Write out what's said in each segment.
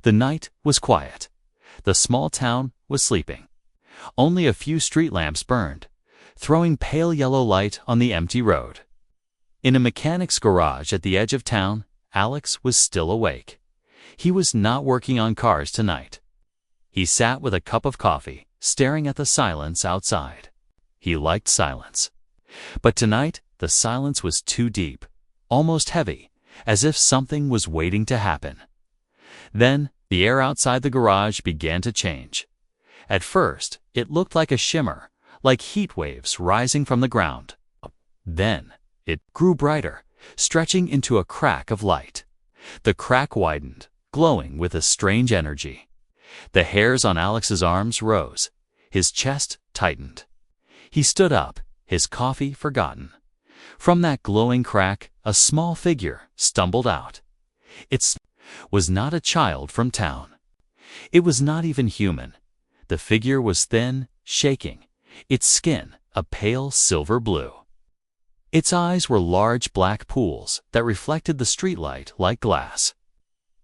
The night was quiet. The small town was sleeping. Only a few street lamps burned, throwing pale yellow light on the empty road. In a mechanic's garage at the edge of town, Alex was still awake. He was not working on cars tonight. He sat with a cup of coffee, staring at the silence outside. He liked silence. But tonight, the silence was too deep, almost heavy, as if something was waiting to happen. Then, the air outside the garage began to change. At first, it looked like a shimmer, like heat waves rising from the ground. Then, it grew brighter, stretching into a crack of light. The crack widened, glowing with a strange energy. The hairs on Alex's arms rose. His chest tightened. He stood up, his coffee forgotten. From that glowing crack, a small figure stumbled out. It was not a child from town. It was not even human. The figure was thin, shaking, its skin a pale silver blue. Its eyes were large black pools that reflected the streetlight like glass.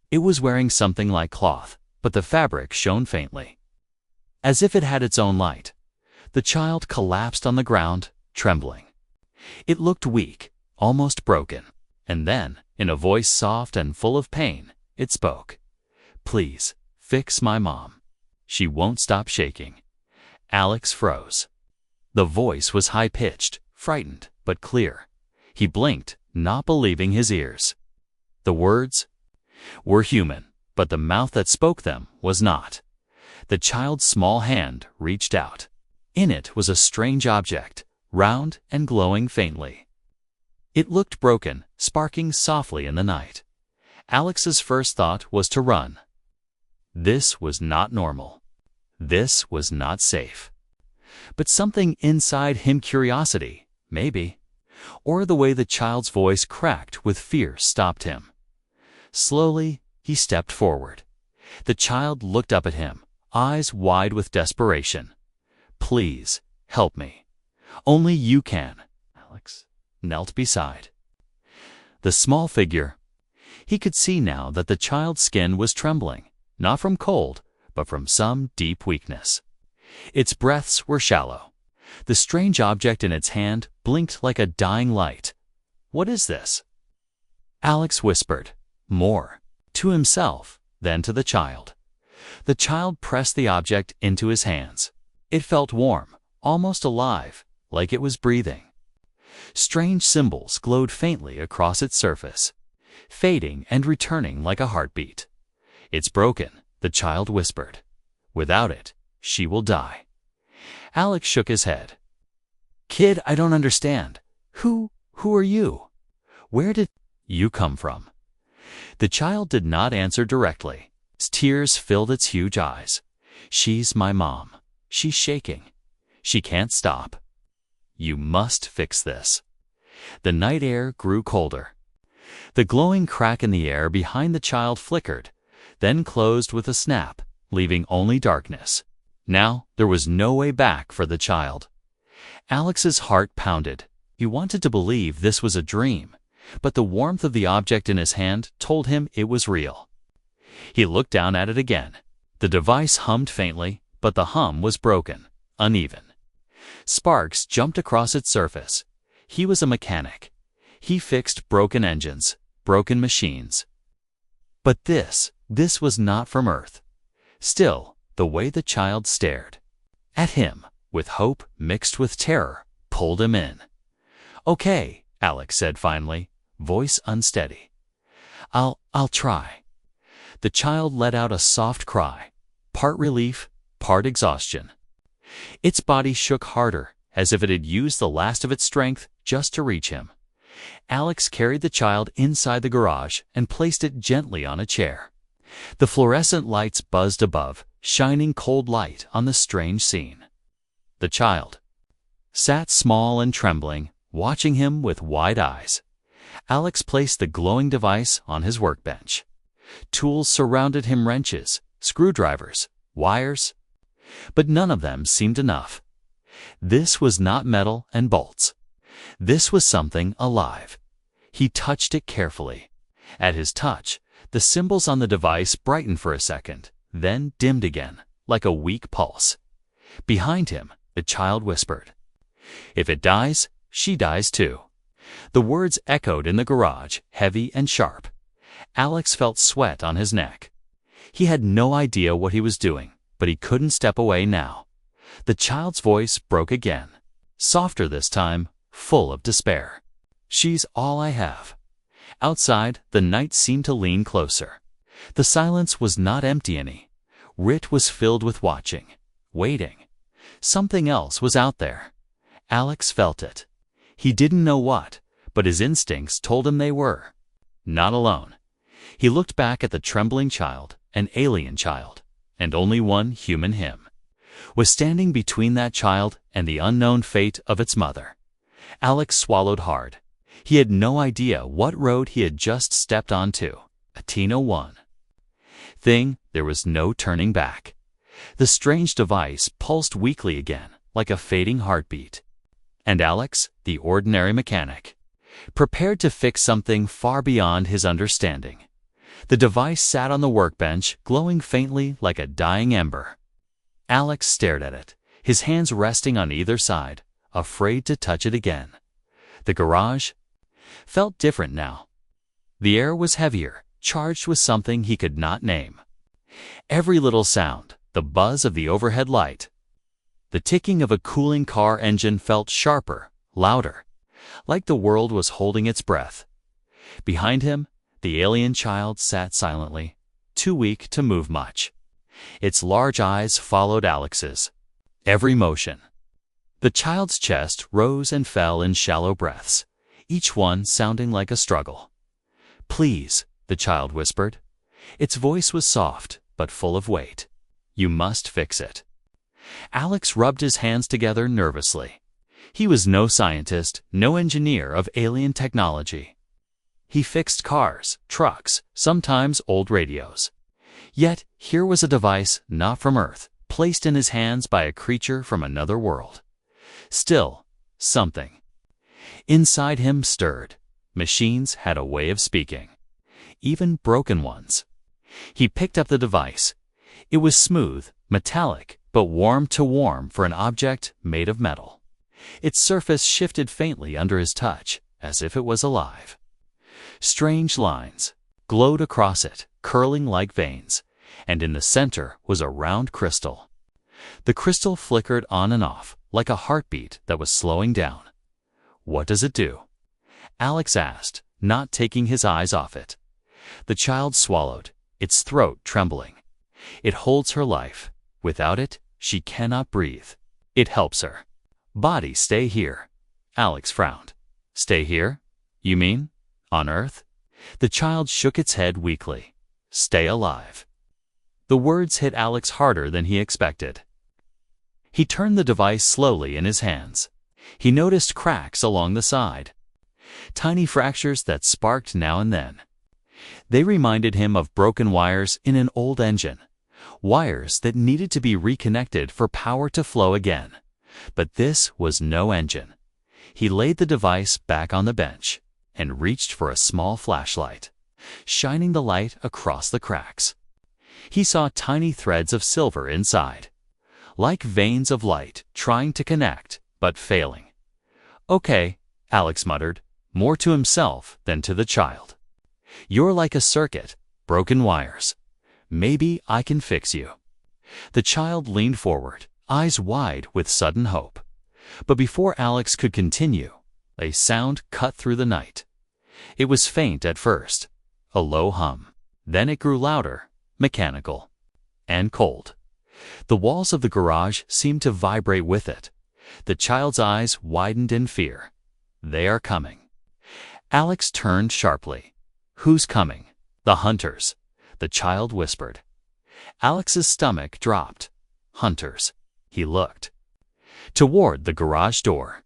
It was wearing something like cloth, but the fabric shone faintly, as if it had its own light. The child collapsed on the ground, trembling. It looked weak, almost broken, and then, in a voice soft and full of pain, it spoke. "Please, fix my mom. She won't stop shaking." Alex froze. The voice was high-pitched, frightened, but clear. He blinked, not believing his ears. The words were human, but the mouth that spoke them was not. The child's small hand reached out. In it was a strange object, round and glowing faintly. It looked broken, sparking softly in the night. Alex's first thought was to run. This was not normal. This was not safe. But something inside him, curiosity, maybe, or the way the child's voice cracked with fear, stopped him. Slowly, he stepped forward. The child looked up at him, eyes wide with desperation. "Please, help me. Only you can." Alex knelt beside the small figure. He could see now that the child's skin was trembling, not from cold, but from some deep weakness. Its breaths were shallow. The strange object in its hand blinked like a dying light. "What is this?" Alex whispered, more, to himself, then to the child. The child pressed the object into his hands. It felt warm, almost alive, like it was breathing. Strange symbols glowed faintly across its surface, fading and returning like a heartbeat. "It's broken," the child whispered. "Without it, she will die." Alex shook his head. "Kid, I don't understand. Who are you? Where did you come from?" The child did not answer directly. Tears filled its huge eyes. "She's my mom. She's shaking. She can't stop. You must fix this." The night air grew colder. The glowing crack in the air behind the child flickered, then closed with a snap, leaving only darkness. Now there was no way back for the child. Alex's heart pounded. He wanted to believe this was a dream, but the warmth of the object in his hand told him it was real. He looked down at it again. The device hummed faintly, but the hum was broken, uneven. Sparks jumped across its surface. He was a mechanic. He fixed broken engines, broken machines. But this was not from Earth. Still, the way the child stared at him, with hope mixed with terror, pulled him in. "Okay," Alex said finally, voice unsteady. I'll try." The child let out a soft cry, part relief, part exhaustion. Its body shook harder, as if it had used the last of its strength just to reach him. Alex carried the child inside the garage and placed it gently on a chair. The fluorescent lights buzzed above, shining cold light on the strange scene. The child sat small and trembling, watching him with wide eyes. Alex placed the glowing device on his workbench. Tools surrounded him: wrenches, screwdrivers, wires. But none of them seemed enough. This was not metal and bolts. This was something alive. He touched it carefully. At his touch, The symbols on the device brightened for a second, then dimmed again, like a weak pulse. Behind him, the child whispered, "If it dies, she dies too." The words echoed in the garage, heavy and sharp. Alex felt sweat on his neck. He had no idea what he was doing, but he couldn't step away now. The child's voice broke again, softer this time, full of despair. "She's all I have." Outside, the night seemed to lean closer. The silence was not empty any. It was filled with watching, waiting. Something else was out there. Alex felt it. He didn't know what, but his instincts told him they were. Not alone. He looked back at the trembling child, an alien child, and only one human him, was standing between that child and the unknown fate of its mother. Alex swallowed hard. He had no idea what road he had just stepped onto. A Tino 1. There was no turning back. The strange device pulsed weakly again, like a fading heartbeat. And Alex, the ordinary mechanic, prepared to fix something far beyond his understanding. The device sat on the workbench, glowing faintly like a dying ember. Alex stared at it, his hands resting on either side, afraid to touch it again. The garage felt different now. The air was heavier, charged with something he could not name. Every little sound, the buzz of the overhead light, the ticking of a cooling car engine felt sharper, louder, like the world was holding its breath. Behind him, the alien child sat silently, too weak to move much. Its large eyes followed Alex's every motion. The child's chest rose and fell in shallow breaths, each one sounding like a struggle. "Please," the child whispered. Its voice was soft, but full of weight. "You must fix it." Alex rubbed his hands together nervously. He was no scientist, no engineer of alien technology. He fixed cars, trucks, sometimes old radios. Yet here was a device not from Earth, placed in his hands by a creature from another world. Still, something inside him stirred. Machines had a way of speaking, even broken ones. He picked up the device. It was smooth, metallic, but warm to warm for an object made of metal. Its surface shifted faintly under his touch, as if it was alive. Strange lines glowed across it, curling like veins, and in the center was a round crystal. The crystal flickered on and off, like a heartbeat that was slowing down. "What does it do?" Alex asked, not taking his eyes off it. The child swallowed, its throat trembling. "It holds her life. Without it, she cannot breathe. It helps her body stay here." Alex frowned. "Stay here? You mean on Earth?" The child shook its head weakly. "Stay alive." The words hit Alex harder than he expected. He turned the device slowly in his hands. He noticed cracks along the side, tiny fractures that sparked now and then. They reminded him of broken wires in an old engine, wires that needed to be reconnected for power to flow again. But this was no engine. He laid the device back on the bench and reached for a small flashlight, shining the light across the cracks. He saw tiny threads of silver inside, like veins of light trying to connect, but failing. "Okay," Alex muttered, more to himself than to the child. "You're like a circuit, broken wires. Maybe I can fix you." The child leaned forward, eyes wide with sudden hope. But before Alex could continue, a sound cut through the night. It was faint at first, a low hum. Then it grew louder, mechanical, and cold. The walls of the garage seemed to vibrate with it. The child's eyes widened in fear. "They are coming." Alex turned sharply. "Who's coming?" "The hunters," the child whispered. Alex's stomach dropped. "Hunters." He looked toward the garage door.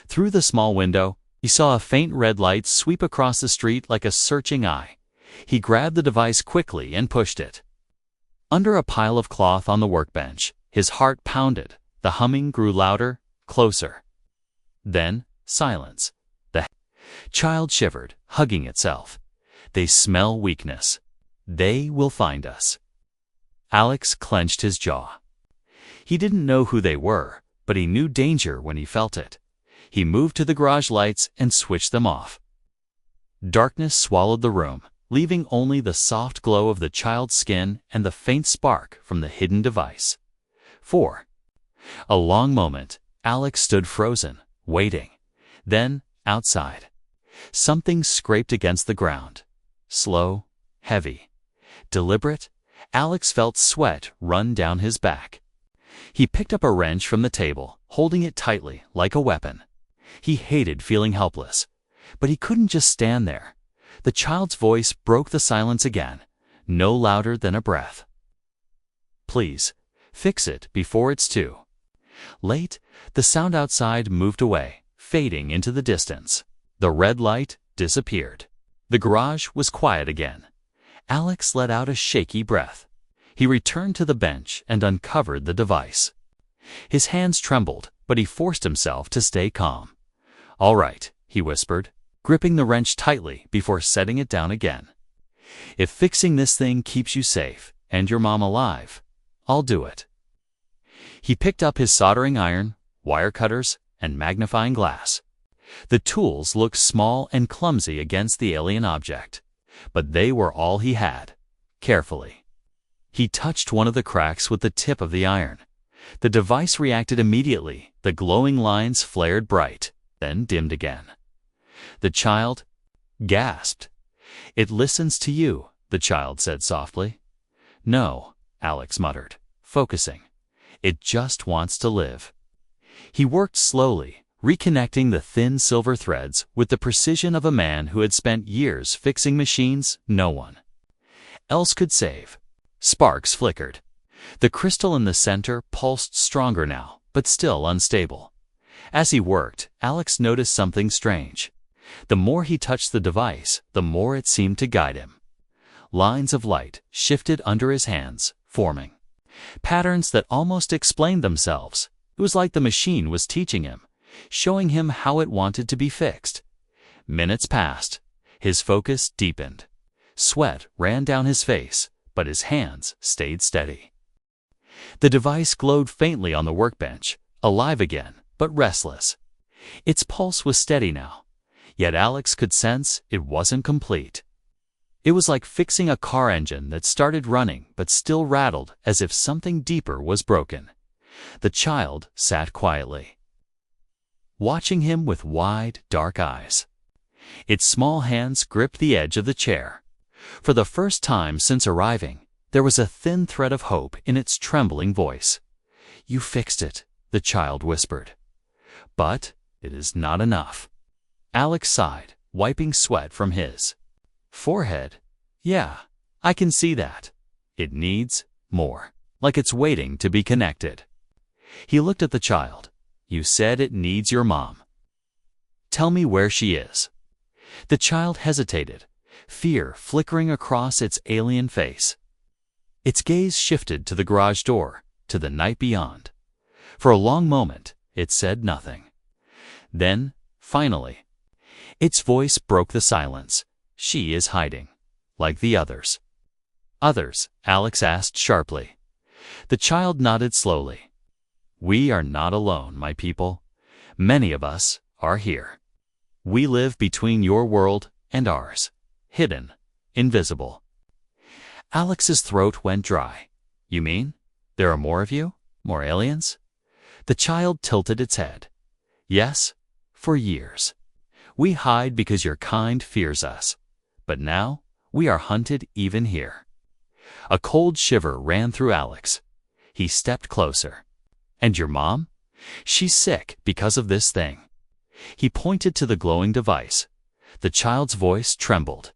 Through the small window, he saw a faint red light sweep across the street like a searching eye. He grabbed the device quickly and pushed it. Under a pile of cloth on the workbench, his heart pounded. The humming grew louder, closer. Then, silence. The child shivered, hugging itself. They smell weakness. They will find us. Alex clenched his jaw. He didn't know who they were, but he knew danger when he felt it. He moved to the garage lights and switched them off. Darkness swallowed the room, leaving only the soft glow of the child's skin and the faint spark from the hidden device. For a long moment, Alex stood frozen, waiting. Then, outside, something scraped against the ground. Slow, heavy, deliberate. Alex felt sweat run down his back. He picked up a wrench from the table, holding it tightly, like a weapon. He hated feeling helpless, but he couldn't just stand there. The child's voice broke the silence again, no louder than a breath. Please, fix it before it's too late. The sound outside moved away, fading into the distance. The red light disappeared. The garage was quiet again. Alex let out a shaky breath. He returned to the bench and uncovered the device. His hands trembled, but he forced himself to stay calm. "All right," he whispered, gripping the wrench tightly before setting it down again. "If fixing this thing keeps you safe and your mom alive, I'll do it." He picked up his soldering iron, wire cutters, and magnifying glass. The tools looked small and clumsy against the alien object, but they were all he had. Carefully, he touched one of the cracks with the tip of the iron. The device reacted immediately. The glowing lines flared bright, then dimmed again. The child gasped. "It listens to you," the child said softly. "No," Alex muttered, focusing. "It just wants to live." He worked slowly, reconnecting the thin silver threads with the precision of a man who had spent years fixing machines no one else could save. Sparks flickered. The crystal in the center pulsed stronger now, but still unstable. As he worked, Alex noticed something strange. The more he touched the device, the more it seemed to guide him. Lines of light shifted under his hands, forming patterns that almost explained themselves. It was like the machine was teaching him, showing him how it wanted to be fixed. Minutes passed. His focus deepened. Sweat ran down his face, but his hands stayed steady. The device glowed faintly on the workbench, alive again, but restless. Its pulse was steady now, yet Alex could sense it wasn't complete. It was like fixing a car engine that started running but still rattled as if something deeper was broken. The child sat quietly, watching him with wide, dark eyes. Its small hands gripped the edge of the chair. For the first time since arriving, there was a thin thread of hope in its trembling voice. "You fixed it," the child whispered. "But it is not enough." Alex sighed, wiping sweat from his forehead. "Yeah, I can see that. It needs more, like it's waiting to be connected." He looked at the child. "You said it needs your mom. Tell me where she is." The child hesitated, fear flickering across its alien face. Its gaze shifted to the garage door, to the night beyond. For a long moment, it said nothing. Then, finally, its voice broke the silence. "She is hiding, like the others." "Others?" Alex asked sharply. The child nodded slowly. "We are not alone, my people. Many of us are here. We live between your world and ours, hidden, invisible." Alex's throat went dry. "You mean there are more of you? More aliens?" The child tilted its head. "Yes, for years. We hide because your kind fears us. But now we are hunted even here." A cold shiver ran through Alex. He stepped closer. "And your mom? She's sick because of this thing." He pointed to the glowing device. The child's voice trembled.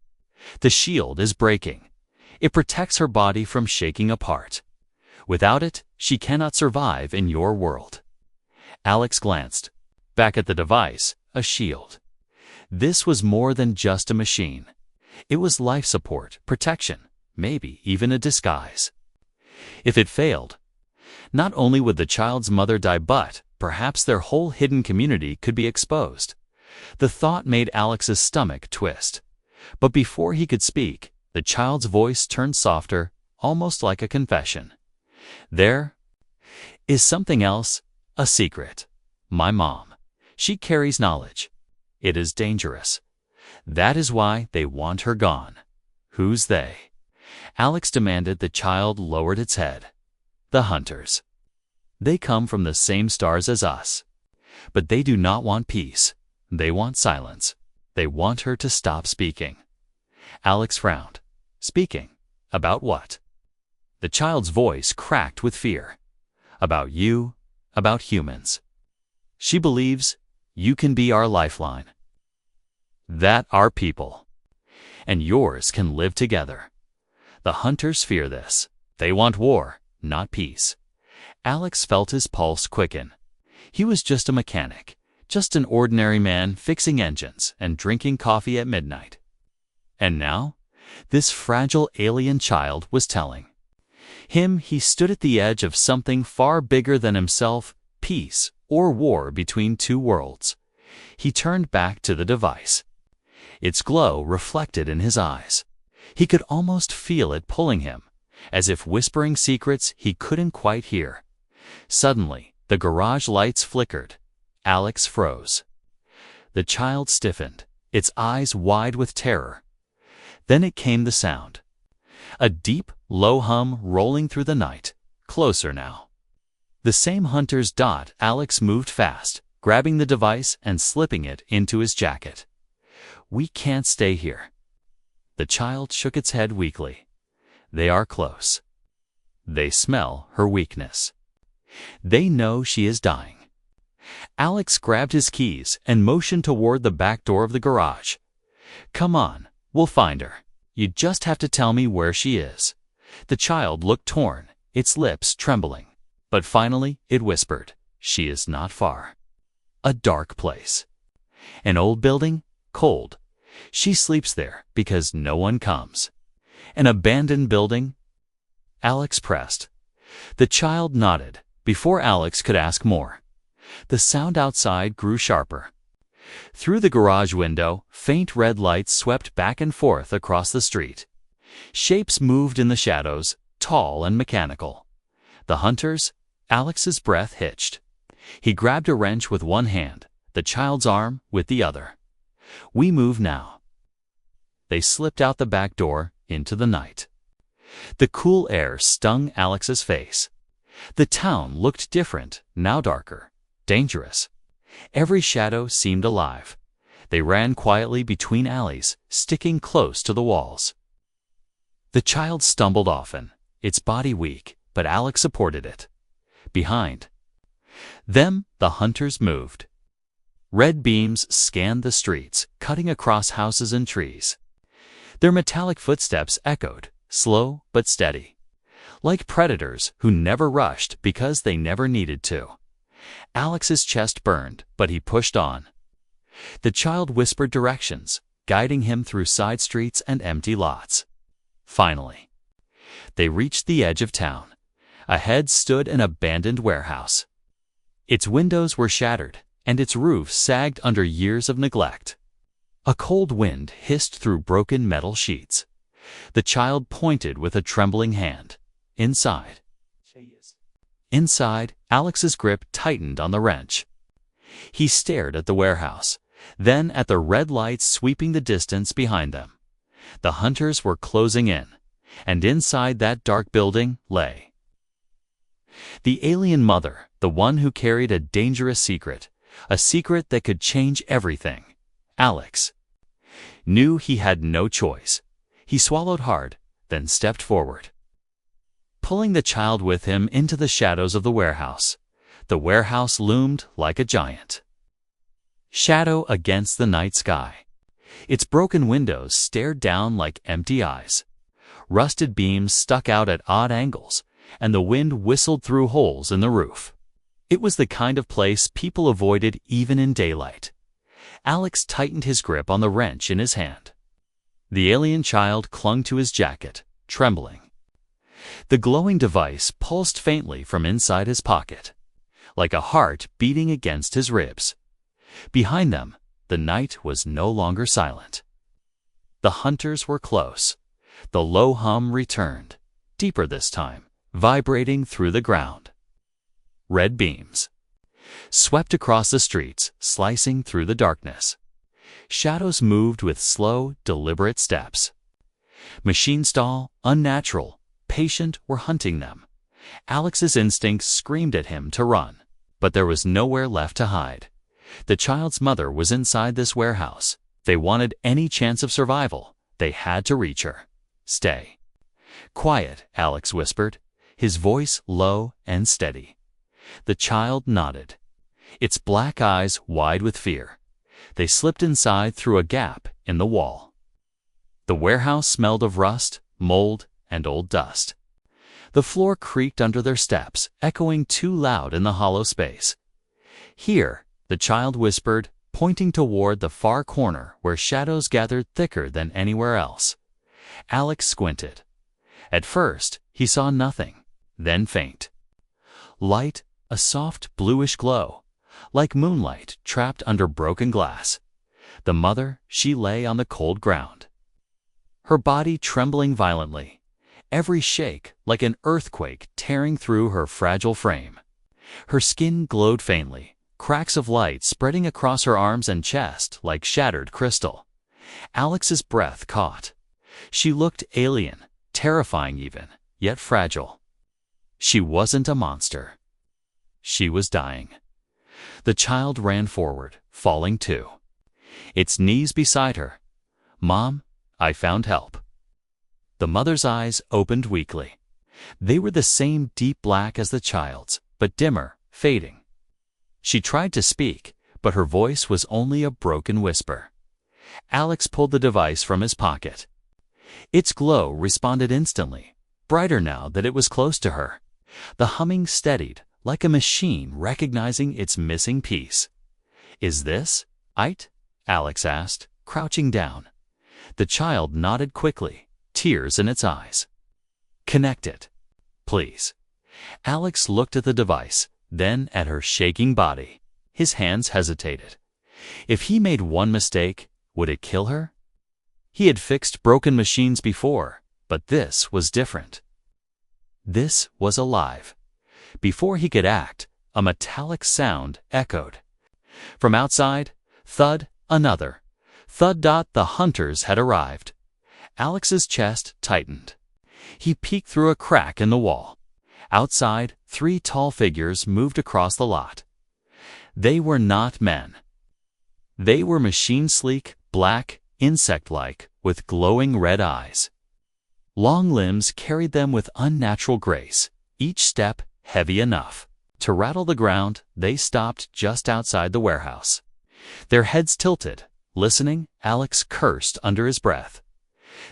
"The shield is breaking. It protects her body from shaking apart. Without it, she cannot survive in your world." Alex glanced. Back at the device, a shield. This was more than just a machine. It was life support, protection, maybe even a disguise. If it failed, not only would the child's mother die, but perhaps their whole hidden community could be exposed. The thought made Alex's stomach twist. But before he could speak, the child's voice turned softer, almost like a confession. "There is something else, a secret. My mom. She carries knowledge. It is dangerous. That is why they want her gone." "Who's they?" Alex demanded. The child lowered its head. "The hunters. They come from the same stars as us. But they do not want peace. They want silence. They want her to stop speaking." Alex frowned. "Speaking? About what?" The child's voice cracked with fear. "About you, about humans. She believes you can be our lifeline. That our people and yours can live together. The hunters fear this. They want war, not peace." Alex felt his pulse quicken. He was just a mechanic, just an ordinary man fixing engines and drinking coffee at midnight. And now, this fragile alien child was telling him he stood at the edge of something far bigger than himself, peace or war between two worlds. He turned back to the device. Its glow reflected in his eyes. He could almost feel it pulling him, as if whispering secrets he couldn't quite hear. Suddenly, the garage lights flickered. Alex froze. The child stiffened, its eyes wide with terror. Then it came the sound. A deep, low hum rolling through the night, closer now. The same hunter's dot. Alex moved fast, grabbing the device and slipping it into his jacket. "We can't stay here." The child shook its head weakly. "They are close. They smell her weakness. They know she is dying." Alex grabbed his keys and motioned toward the back door of the garage. "Come on, we'll find her. You just have to tell me where she is." The child looked torn, its lips trembling. But finally it whispered, "She is not far. A dark place. An old building, cold. She sleeps there because no one comes. An abandoned building." Alex pressed. The child nodded before Alex could ask more. The sound outside grew sharper. Through the garage window, faint red lights swept back and forth across the street. Shapes moved in the shadows, tall and mechanical. The hunters? Alex's breath hitched. He grabbed a wrench with one hand, the child's arm with the other. "We move now." They slipped out the back door into the night. The cool air stung Alex's face. The town looked different, now darker, dangerous. Every shadow seemed alive. They ran quietly between alleys, sticking close to the walls. The child stumbled often, its body weak, but Alex supported it. Behind them, the hunters moved. Red beams scanned the streets, cutting across houses and trees. Their metallic footsteps echoed, slow but steady, like predators who never rushed because they never needed to. Alex's chest burned, but he pushed on. The child whispered directions, guiding him through side streets and empty lots. Finally, they reached the edge of town. Ahead stood an abandoned warehouse. Its windows were shattered, and its roof sagged under years of neglect. A cold wind hissed through broken metal sheets. The child pointed with a trembling hand. Inside, Alex's grip tightened on the wrench. He stared at the warehouse, then at the red lights sweeping the distance behind them. The hunters were closing in, and inside that dark building lay the alien mother, the one who carried a dangerous secret, a secret that could change everything. Alex knew he had no choice. He swallowed hard, then stepped forward, pulling the child with him into the shadows of the warehouse. The warehouse loomed like a giant shadow against the night sky. Its broken windows stared down like empty eyes. Rusted beams stuck out at odd angles, and the wind whistled through holes in the roof. It was the kind of place people avoided even in daylight. Alex tightened his grip on the wrench in his hand. The alien child clung to his jacket, trembling. The glowing device pulsed faintly from inside his pocket, like a heart beating against his ribs. Behind them, the night was no longer silent. The hunters were close. The low hum returned, deeper this time, vibrating through the ground. Red beams swept across the streets, slicing through the darkness. Shadows moved with slow, deliberate steps. Machine stall, unnatural, patient were hunting them. Alex's instincts screamed at him to run, but there was nowhere left to hide. The child's mother was inside this warehouse. They wanted any chance of survival. They had to reach her. Stay. Quiet, Alex whispered, his voice low and steady. The child nodded, its black eyes wide with fear. They slipped inside through a gap in the wall. The warehouse smelled of rust, mold, and old dust. The floor creaked under their steps, echoing too loud in the hollow space. Here, the child whispered, pointing toward the far corner where shadows gathered thicker than anywhere else. Alex squinted. At first, he saw nothing, then faint. Light, a soft bluish glow, like moonlight trapped under broken glass. The mother, she lay on the cold ground, her body trembling violently, every shake like an earthquake tearing through her fragile frame. Her skin glowed faintly, cracks of light spreading across her arms and chest like shattered crystal. Alex's breath caught. She looked alien, terrifying even, yet fragile. She wasn't a monster. She was dying. The child ran forward, falling too. Its knees beside her. "Mom, I found help." The mother's eyes opened weakly. They were the same deep black as the child's, but dimmer, fading. She tried to speak, but her voice was only a broken whisper. Alex pulled the device from his pocket. Its glow responded instantly, brighter now that it was close to her. The humming steadied, like a machine recognizing its missing piece. "Is this it?" Alex asked, crouching down. The child nodded quickly, tears in its eyes. "Connect it, please." Alex looked at the device, then at her shaking body. His hands hesitated. If he made one mistake, would it kill her? He had fixed broken machines before, but this was different. This was alive. Before he could act, a metallic sound echoed. From outside, thud, another. Thud. The hunters had arrived. Alex's chest tightened. He peeked through a crack in the wall. Outside, 3 tall figures moved across the lot. They were not men. They were machine-sleek, black, insect-like, with glowing red eyes. Long limbs carried them with unnatural grace, each step heavy enough to rattle the ground. They stopped just outside the warehouse. Their heads tilted. Listening, Alex cursed under his breath.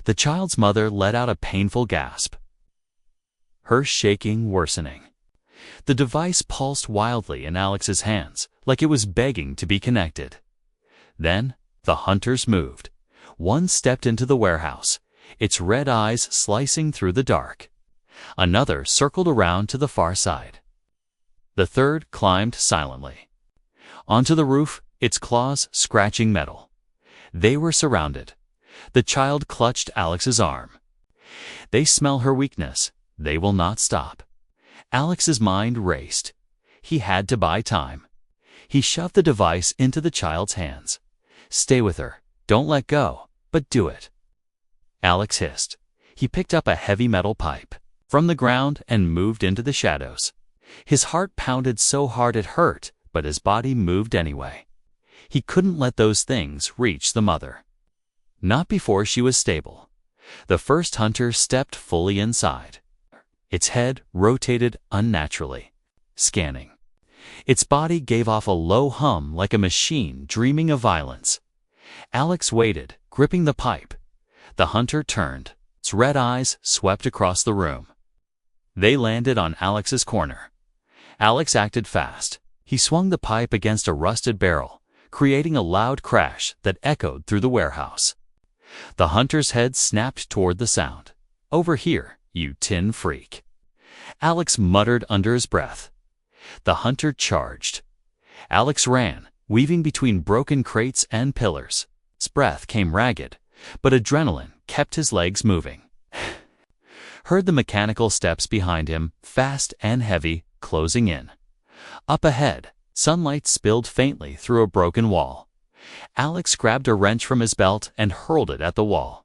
The child's mother let out a painful gasp, her shaking worsening. The device pulsed wildly in Alex's hands, like it was begging to be connected. Then, the hunters moved. One stepped into the warehouse, its red eyes slicing through the dark. Another circled around to the far side. The third climbed silently onto the roof, its claws scratching metal. They were surrounded. The child clutched Alex's arm. "They smell her weakness. They will not stop." Alex's mind raced. He had to buy time. He shoved the device into the child's hands. "Stay with her. Don't let go, but do it." Alex hissed. He picked up a heavy metal pipe from the ground and moved into the shadows. His heart pounded so hard it hurt, but his body moved anyway. He couldn't let those things reach the mother. Not before she was stable. The first hunter stepped fully inside. Its head rotated unnaturally, scanning. Its body gave off a low hum like a machine dreaming of violence. Alex waited, gripping the pipe. The hunter turned. Its red eyes swept across the room. They landed on Alex's corner. Alex acted fast. He swung the pipe against a rusted barrel, creating a loud crash that echoed through the warehouse. The hunter's head snapped toward the sound. "Over here, you tin freak." Alex muttered under his breath. The hunter charged. Alex ran, weaving between broken crates and pillars. His breath came ragged, but adrenaline kept his legs moving. Heard the mechanical steps behind him, fast and heavy, closing in. Up ahead, sunlight spilled faintly through a broken wall. Alex grabbed a wrench from his belt and hurled it at the wall.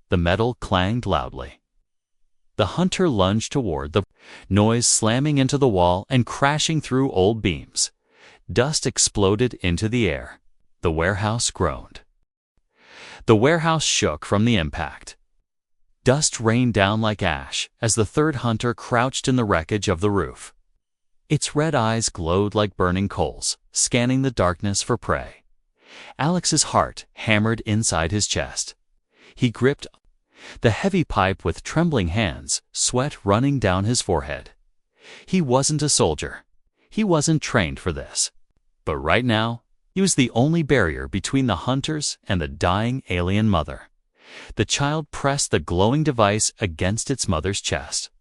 The metal clanged loudly. The hunter lunged toward the noise, slamming into the wall and crashing through old beams. Dust exploded into the air. The warehouse groaned. The warehouse shook from the impact. Dust rained down like ash as the third hunter crouched in the wreckage of the roof. Its red eyes glowed like burning coals, scanning the darkness for prey. Alex's heart hammered inside his chest. He gripped the heavy pipe with trembling hands, sweat running down his forehead. He wasn't a soldier. He wasn't trained for this. But right now, he was the only barrier between the hunters and the dying alien mother. The child pressed the glowing device against its mother's chest.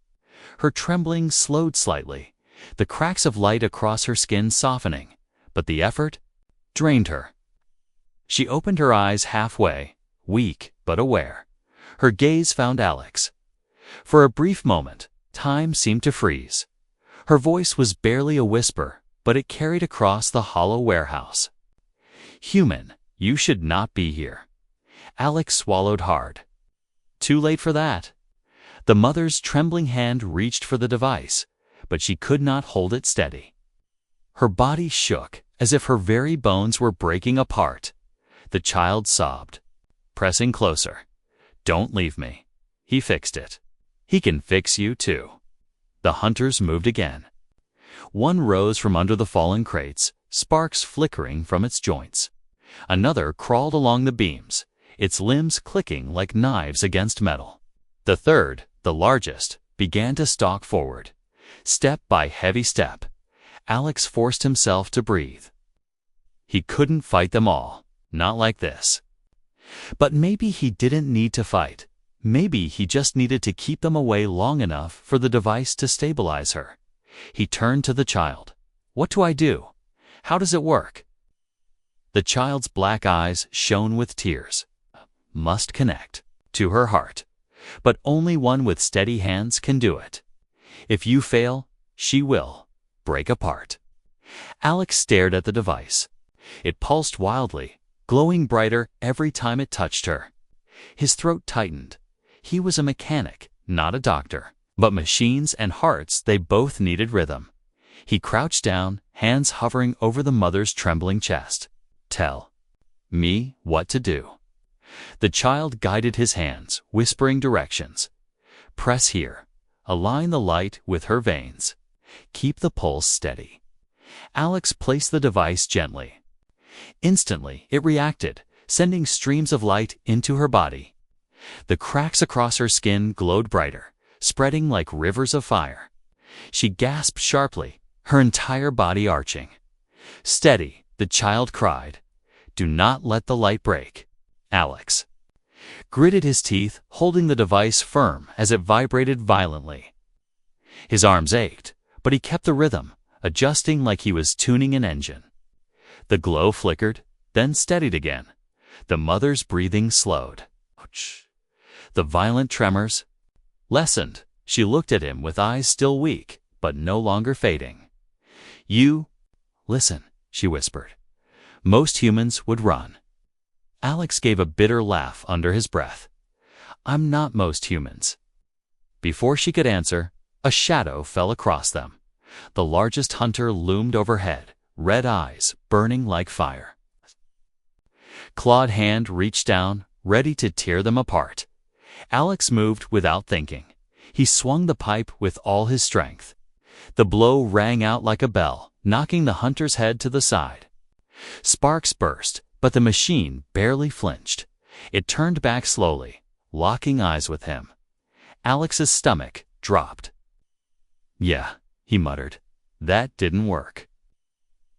Her trembling slowed slightly, the cracks of light across her skin softening, but the effort drained her. She opened her eyes halfway, weak but aware. Her gaze found Alex. For a brief moment, time seemed to freeze. Her voice was barely a whisper, but it carried across the hollow warehouse. "Human, you should not be here." Alex swallowed hard. Too late for that. The mother's trembling hand reached for the device, but she could not hold it steady. Her body shook as if her very bones were breaking apart. The child sobbed, pressing closer. "Don't leave me. He fixed it. He can fix you too." The hunters moved again. One rose from under the fallen crates, sparks flickering from its joints. Another crawled along the beams, its limbs clicking like knives against metal. The third, the largest, began to stalk forward. Step by heavy step, Alex forced himself to breathe. He couldn't fight them all, not like this. But maybe he didn't need to fight. Maybe he just needed to keep them away long enough for the device to stabilize her. He turned to the child. "What do I do? How does it work?" The child's black eyes shone with tears. Must connect to her heart. But only one with steady hands can do it. If you fail, she will break apart. Alex stared at the device. It pulsed wildly, glowing brighter every time it touched her. His throat tightened. He was a mechanic, not a doctor. But machines and hearts, they both needed rhythm. He crouched down, hands hovering over the mother's trembling chest. "Tell me what to do." The child guided his hands, whispering directions. "Press here. Align the light with her veins. Keep the pulse steady." Alex placed the device gently. Instantly, it reacted, sending streams of light into her body. The cracks across her skin glowed brighter, spreading like rivers of fire. She gasped sharply, her entire body arching. "Steady," the child cried. "Do not let the light break." Alex gritted his teeth, holding the device firm as it vibrated violently. His arms ached, but he kept the rhythm, adjusting like he was tuning an engine. The glow flickered, then steadied again. The mother's breathing slowed. The violent tremors lessened. She looked at him with eyes still weak, but no longer fading. "You listen," she whispered. "Most humans would run." Alex gave a bitter laugh under his breath. "I'm not most humans." Before she could answer, a shadow fell across them. The largest hunter loomed overhead, red eyes burning like fire. Clawed hand reached down, ready to tear them apart. Alex moved without thinking. He swung the pipe with all his strength. The blow rang out like a bell, knocking the hunter's head to the side. Sparks burst, but the machine barely flinched. It turned back slowly, locking eyes with him. Alex's stomach dropped. "Yeah," he muttered. "That didn't work."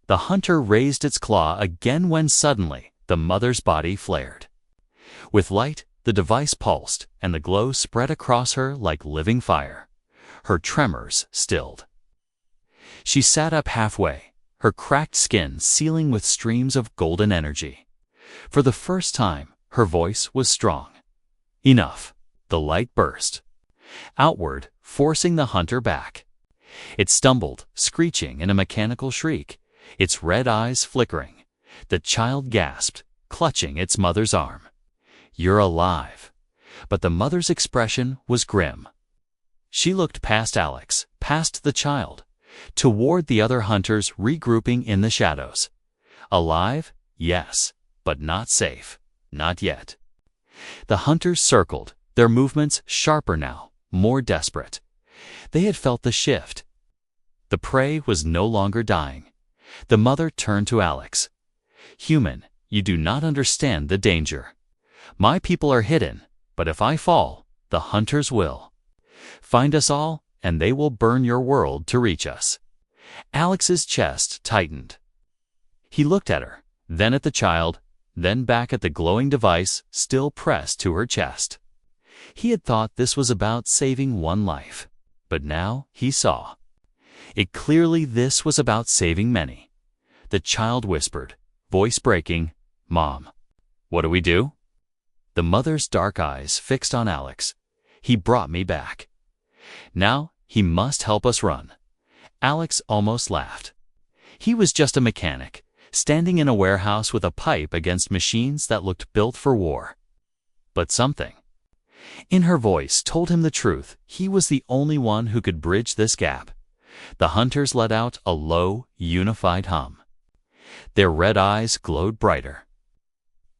The hunter raised its claw again when suddenly the mother's body flared. With light, the device pulsed, and the glow spread across her like living fire. Her tremors stilled. She sat up halfway, her cracked skin sealing with streams of golden energy. For the first time, Her voice was strong. Enough. The light burst outward, forcing the hunter back. It stumbled, screeching in a mechanical shriek, its red eyes flickering. The child gasped, clutching its mother's arm. "You're alive." But the mother's expression was grim. She looked past Alex, past the child, toward the other hunters regrouping in the shadows. Alive? Yes, but not safe. Not yet. The hunters circled, their movements sharper now, more desperate. They had felt the shift. The prey was no longer dying. The mother turned to Alex. "Human, you do not understand the danger. My people are hidden, but if I fall, the hunters will. Find us all, and they will burn your world to reach us." Alex's chest tightened. He looked at her, then at the child, then back at the glowing device still pressed to her chest. He had thought this was about saving one life, but now he saw. Clearly this was about saving many. The child whispered, voice breaking, "Mom, what do we do?" The mother's dark eyes fixed on Alex. "He brought me back. Now he must help us run." Alex almost laughed. He was just a mechanic, standing in a warehouse with a pipe against machines that looked built for war. But something in her voice told him the truth. He was the only one who could bridge this gap. The hunters let out a low, unified hum. Their red eyes glowed brighter.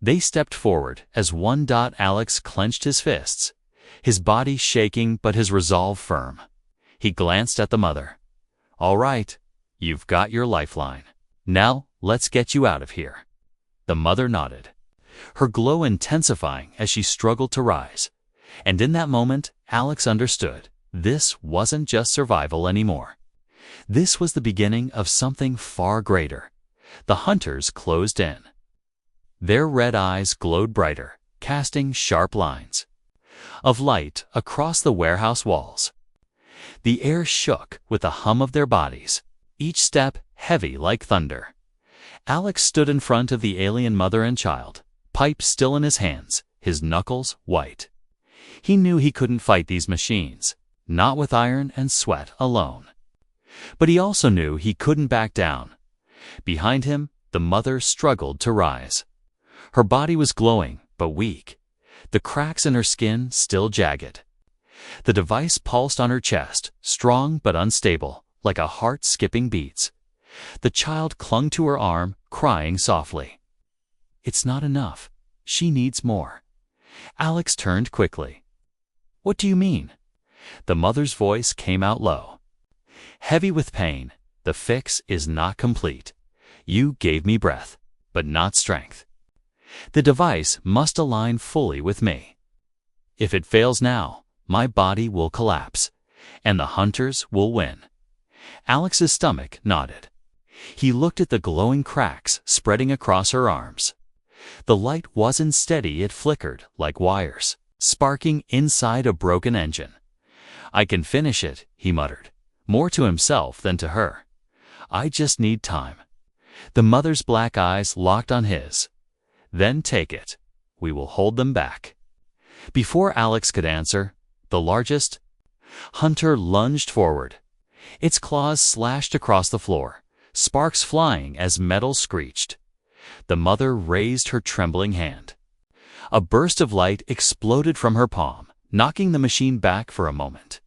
They stepped forward as one. Alex clenched his fists, his body shaking but his resolve firm. He glanced at the mother. "All right, you've got your lifeline. Now let's get you out of here." The mother nodded, her glow intensifying as she struggled to rise. And in that moment, Alex understood. This wasn't just survival anymore. This was the beginning of something far greater. The hunters closed in. Their red eyes glowed brighter, casting sharp lines of light across the warehouse walls. The air shook with the hum of their bodies, each step heavy like thunder. Alex stood in front of the alien mother and child, pipe still in his hands, his knuckles white. He knew he couldn't fight these machines, not with iron and sweat alone. But he also knew he couldn't back down. Behind him, the mother struggled to rise. Her body was glowing, but weak, the cracks in her skin still jagged. The device pulsed on her chest, strong but unstable, like a heart skipping beats. The child clung to her arm, crying softly. "It's not enough. She needs more." Alex turned quickly. "What do you mean?" The mother's voice came out low, heavy with pain. "The fix is not complete. You gave me breath, but not strength. The device must align fully with me. If it fails now, my body will collapse, and the hunters will win." Alex's stomach nodded. He looked at the glowing cracks spreading across her arms. The light wasn't steady, it flickered like wires, sparking inside a broken engine. "I can finish it," he muttered, more to himself than to her. "I just need time." The mother's black eyes locked on his. "Then take it. We will hold them back." Before Alex could answer, the largest hunter lunged forward. Its claws slashed across the floor, sparks flying as metal screeched. The mother raised her trembling hand. A burst of light exploded from her palm, knocking the machine back for a moment.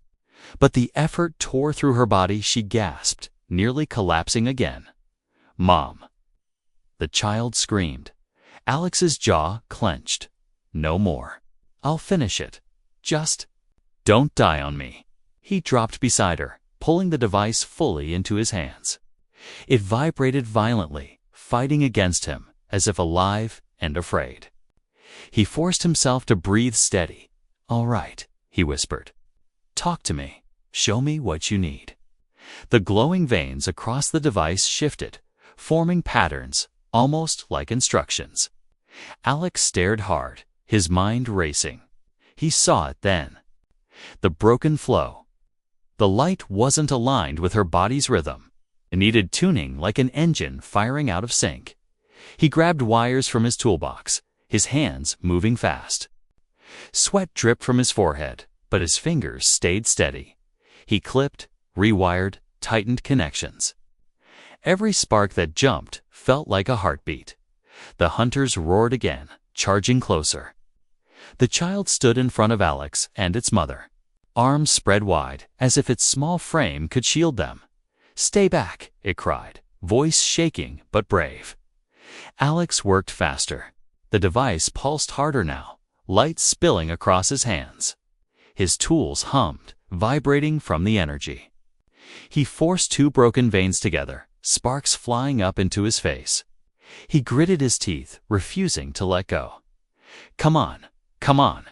But the effort tore through her body. She gasped, nearly collapsing again. "Mom!" The child screamed. Alex's jaw clenched. "No more. I'll finish it. Just don't die on me." He dropped beside her, pulling the device fully into his hands. It vibrated violently, fighting against him, as if alive and afraid. He forced himself to breathe steady. "All right," he whispered. "Talk to me. Show me what you need." The glowing veins across the device shifted, forming patterns, almost like instructions. Alex stared hard, his mind racing. He saw it then. The broken flow. The light wasn't aligned with her body's rhythm. It needed tuning like an engine firing out of sync. He grabbed wires from his toolbox, his hands moving fast. Sweat dripped from his forehead, but his fingers stayed steady. He clipped, rewired, tightened connections. Every spark that jumped felt like a heartbeat. The hunters roared again, charging closer. The child stood in front of Alex and its mother, arms spread wide as if its small frame could shield them. "Stay back," it cried, voice shaking but brave. Alex worked faster. The device pulsed harder now, light spilling across his hands. His tools hummed, vibrating from the energy. He forced two broken veins together, sparks flying up into his face. He gritted his teeth, refusing to let go. "Come on, come on."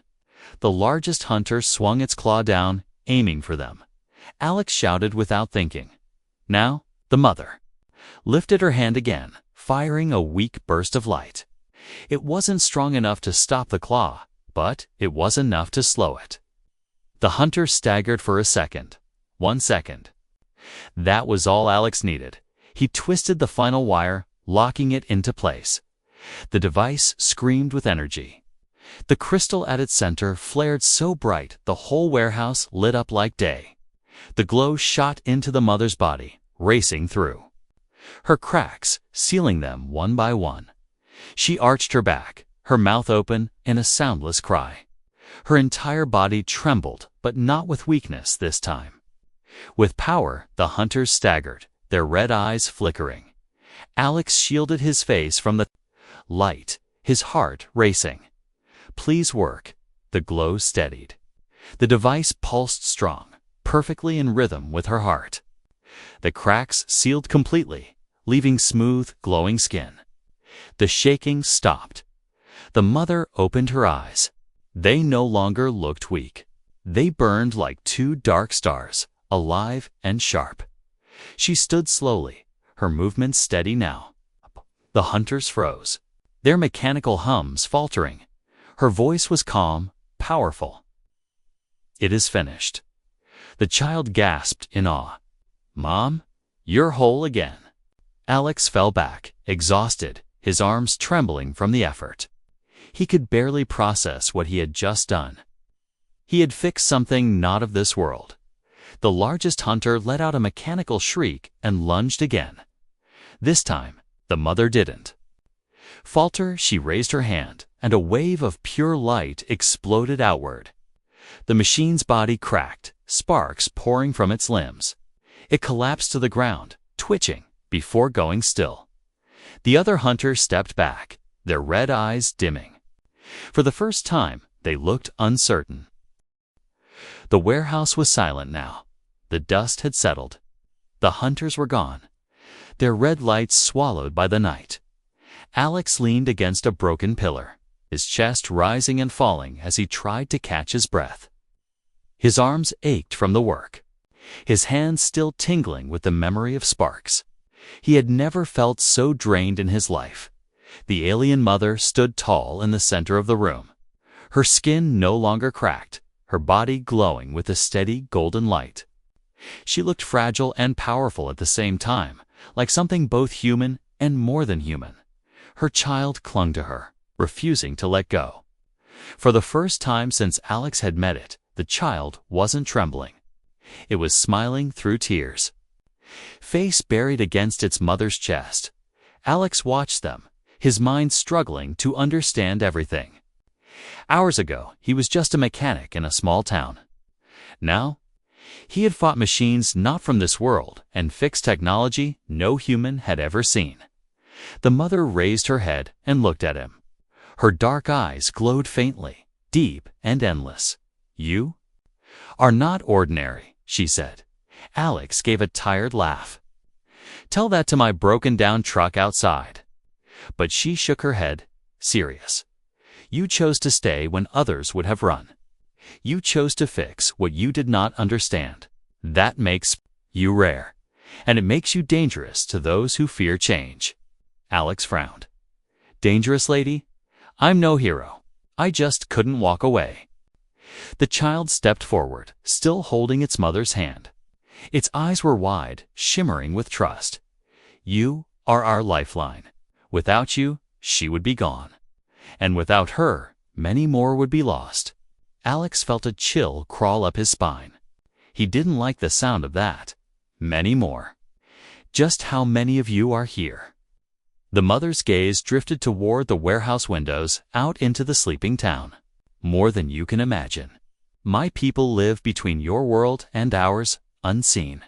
The largest hunter swung its claw down, aiming for them. Alex shouted without thinking. Now, the mother lifted her hand again, firing a weak burst of light. It wasn't strong enough to stop the claw, but it was enough to slow it. The hunter staggered for a second. 1 second. That was all Alex needed. He twisted the final wire, locking it into place. The device screamed with energy. The crystal at its center flared so bright the whole warehouse lit up like day. The glow shot into the mother's body, racing through her cracks, sealing them one by one. She arched her back, her mouth open in a soundless cry. Her entire body trembled, but not with weakness this time. With power, the hunters staggered, their red eyes flickering. Alex shielded his face from the light, his heart racing. "Please work." The glow steadied. The device pulsed strong, perfectly in rhythm with her heart. The cracks sealed completely, leaving smooth, glowing skin. The shaking stopped. The mother opened her eyes. They no longer looked weak. They burned like two dark stars, alive and sharp. She stood slowly, her movements steady now. The hunters froze, their mechanical hums faltering. Her voice was calm, powerful. "It is finished." The child gasped in awe. "Mom, you're whole again." Alex fell back, exhausted, his arms trembling from the effort. He could barely process what he had just done. He had fixed something not of this world. The largest hunter let out a mechanical shriek and lunged again. This time, the mother didn't falter. She raised her hand, and a wave of pure light exploded outward. The machine's body cracked, sparks pouring from its limbs. It collapsed to the ground, twitching, before going still. The other hunters stepped back, their red eyes dimming. For the first time, they looked uncertain. The warehouse was silent now. The dust had settled. The hunters were gone, their red lights swallowed by the night. Alex leaned against a broken pillar, his chest rising and falling as he tried to catch his breath. His arms ached from the work, his hands still tingling with the memory of sparks. He had never felt so drained in his life. The alien mother stood tall in the center of the room, her skin no longer cracked, her body glowing with a steady golden light. She looked fragile and powerful at the same time, like something both human and more than human. Her child clung to her, refusing to let go. For the first time since Alex had met it, the child wasn't trembling. It was smiling through tears. Face buried against its mother's chest, Alex watched them, his mind struggling to understand everything. Hours ago, he was just a mechanic in a small town. Now, he had fought machines not from this world and fixed technology no human had ever seen. The mother raised her head and looked at him. Her dark eyes glowed faintly, deep and endless. "You are not ordinary," she said. Alex gave a tired laugh. "Tell that to my broken-down truck outside." But she shook her head, serious. "You chose to stay when others would have run. You chose to fix what you did not understand. That makes you rare, and it makes you dangerous to those who fear change." Alex frowned. "Dangerous, lady? I'm no hero. I just couldn't walk away." The child stepped forward, still holding its mother's hand. Its eyes were wide, shimmering with trust. "You are our lifeline. Without you, she would be gone." And without her, many more would be lost. Alex felt a chill crawl up his spine. He didn't like the sound of that. Many more. Just how many of you are here? The mother's gaze drifted toward the warehouse windows out into the sleeping town. More than you can imagine. My people live between your world and ours, unseen.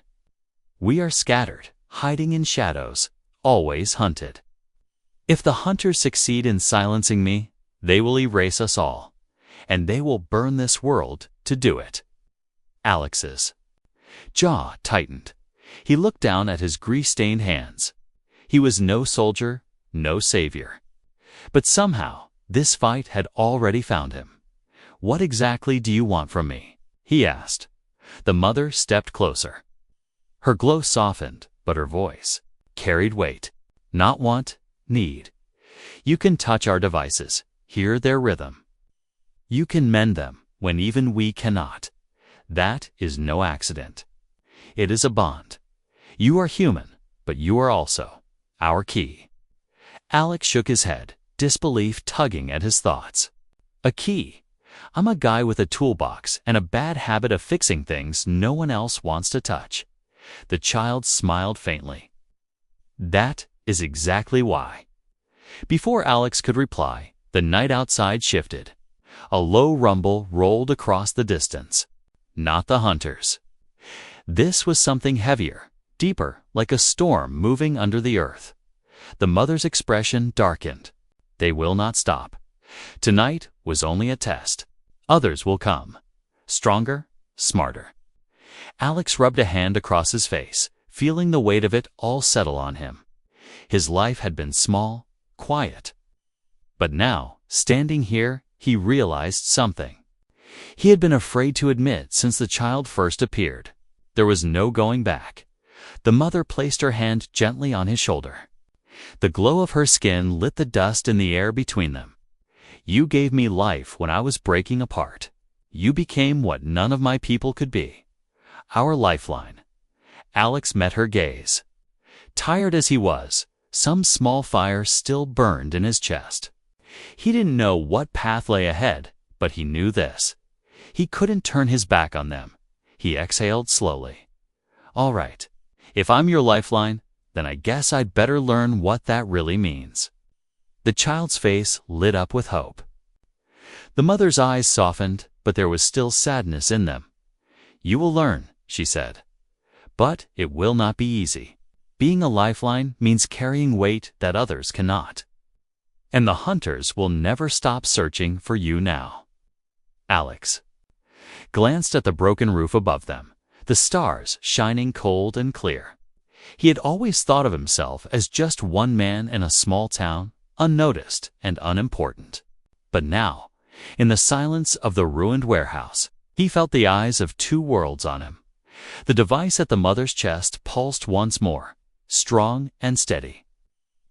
We are scattered, hiding in shadows, always hunted. If the hunters succeed in silencing me, they will erase us all, and they will burn this world to do it. Alex's jaw tightened. He looked down at his grease-stained hands. He was no soldier, no savior. But somehow, this fight had already found him. What exactly do you want from me? He asked. The mother stepped closer. Her glow softened, but her voice carried weight. Not want, need. You can touch our devices, hear their rhythm. You can mend them when even we cannot. That is no accident. It is a bond. You are human, but you are also our key. Alex shook his head, disbelief tugging at his thoughts. A key? I'm a guy with a toolbox and a bad habit of fixing things no one else wants to touch. The child smiled faintly. That is exactly why. Before Alex could reply, the night outside shifted. A low rumble rolled across the distance. Not the hunters. This was something heavier, deeper, like a storm moving under the earth. The mother's expression darkened. They will not stop. Tonight was only a test. Others will come. Stronger, smarter. Alex rubbed a hand across his face, feeling the weight of it all settle on him. His life had been small, quiet. But now, standing here, he realized something. He had been afraid to admit since the child first appeared. There was no going back. The mother placed her hand gently on his shoulder. The glow of her skin lit the dust in the air between them. You gave me life when I was breaking apart. You became what none of my people could be. Our lifeline. Alex met her gaze. Tired as he was, some small fire still burned in his chest. He didn't know what path lay ahead, but he knew this. He couldn't turn his back on them. He exhaled slowly. All right, if I'm your lifeline, then I guess I'd better learn what that really means. The child's face lit up with hope. The mother's eyes softened, but there was still sadness in them. You will learn, she said. But it will not be easy. Being a lifeline means carrying weight that others cannot. And the hunters will never stop searching for you now. Alex glanced at the broken roof above them, the stars shining cold and clear. He had always thought of himself as just one man in a small town, unnoticed and unimportant. But now, in the silence of the ruined warehouse, he felt the eyes of two worlds on him. The device at the mother's chest pulsed once more, strong and steady.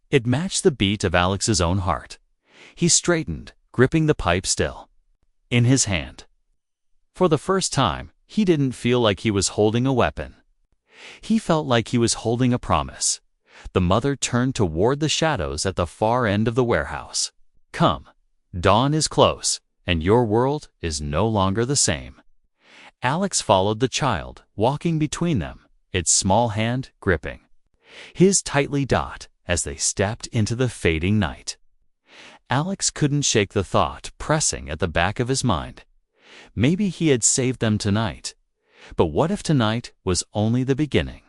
It matched the beat of Alex's own heart. He straightened, gripping the pipe still in his hand. For the first time, he didn't feel like he was holding a weapon. He felt like he was holding a promise. The mother turned toward the shadows at the far end of the warehouse. Come, dawn is close, and your world is no longer the same. Alex followed the child, walking between them, its small hand gripping his tightly as they stepped into the fading night. Alex couldn't shake the thought pressing at the back of his mind. Maybe he had saved them tonight. But what if tonight was only the beginning?